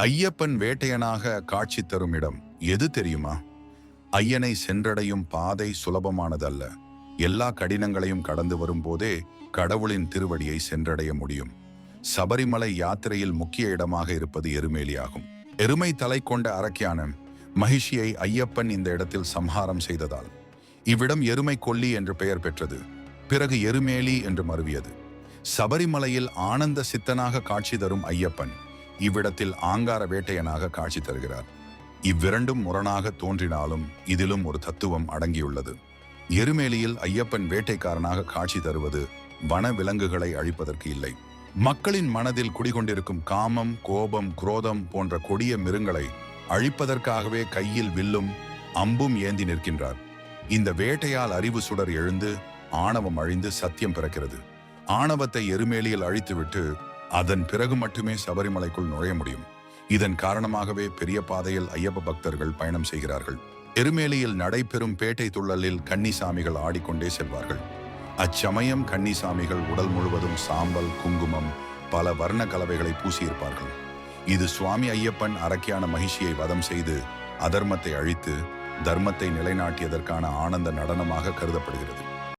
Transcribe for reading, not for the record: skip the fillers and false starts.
ஐயப்பன் வேட்டையனாக காட்சி தரும் இடம் எது தெரியுமா? ஐயனை சென்றடையும் பாதை சுலபமானதல்ல. எல்லா கடினங்களையும் கடந்து வரும்போதே கடவுளின் திருவடியை சென்றடைய முடியும். சபரிமலை யாத்திரையில் முக்கிய இடமாக இருப்பது எருமேலியாகும். எருமை தலை கொண்ட அரக்கியான மகிஷியை ஐயப்பன் இந்த இடத்தில் சம்ஹாரம் செய்ததால் இவ்விடம் எருமை கொல்லி என்று பெயர் பெற்றது. பிறகு எருமேலி என்று மருவியது. சபரிமலையில் ஆனந்த சித்தனாக காட்சி தரும் ஐயப்பன் இவ்விடத்தில் ஆங்கார வேட்டையனாக காட்சி தருகிறார். இவ்விரண்டும் முரணாக தோன்றினாலும் இதிலும் ஒரு தத்துவம் அடங்கியுள்ளது. எருமேலியில் ஐயப்பன் வேட்டைக்காரனாக காட்சி தருவது வன விலங்குகளை அழிப்பதற்கு இல்லை. மக்களின் மனதில் குடிகொண்டிருக்கும் காமம், கோபம், குரோதம் போன்ற கொடிய மிருங்களை அழிப்பதற்காகவே கையில் வில்லும் அம்பும் ஏந்தி நிற்கின்றார். இந்த வேட்டையால் அறிவு சுடர் எழுந்து ஆணவம் அழிந்து சத்தியம் பிறக்கிறது. ஆணவத்தை எருமேலியில் அழித்துவிட்டு அதன் பிறகு மட்டுமே சபரிமலைக்குள் நுழைய முடியும். இதன் காரணமாகவே பெரிய பாதையில் ஐயப்ப பக்தர்கள் பயணம் செய்கிறார்கள். எருமேலியில் நடைபெறும் பேட்டை துள்ளலில் கன்னிசாமிகள் ஆடிக்கொண்டே செல்வார்கள். அச்சமயம் கன்னிசாமிகள் உடல் முழுவதும் சாம்பல், குங்குமம், பல வர்ண கலவைகளை பூசியிருப்பார்கள். இது சுவாமி ஐயப்பன் அரக்கியான மகிஷியை வதம் செய்து அதர்மத்தை அழித்து தர்மத்தை நிலைநாட்டியதற்கான ஆனந்த நடனமாக கருதப்படுகிறது.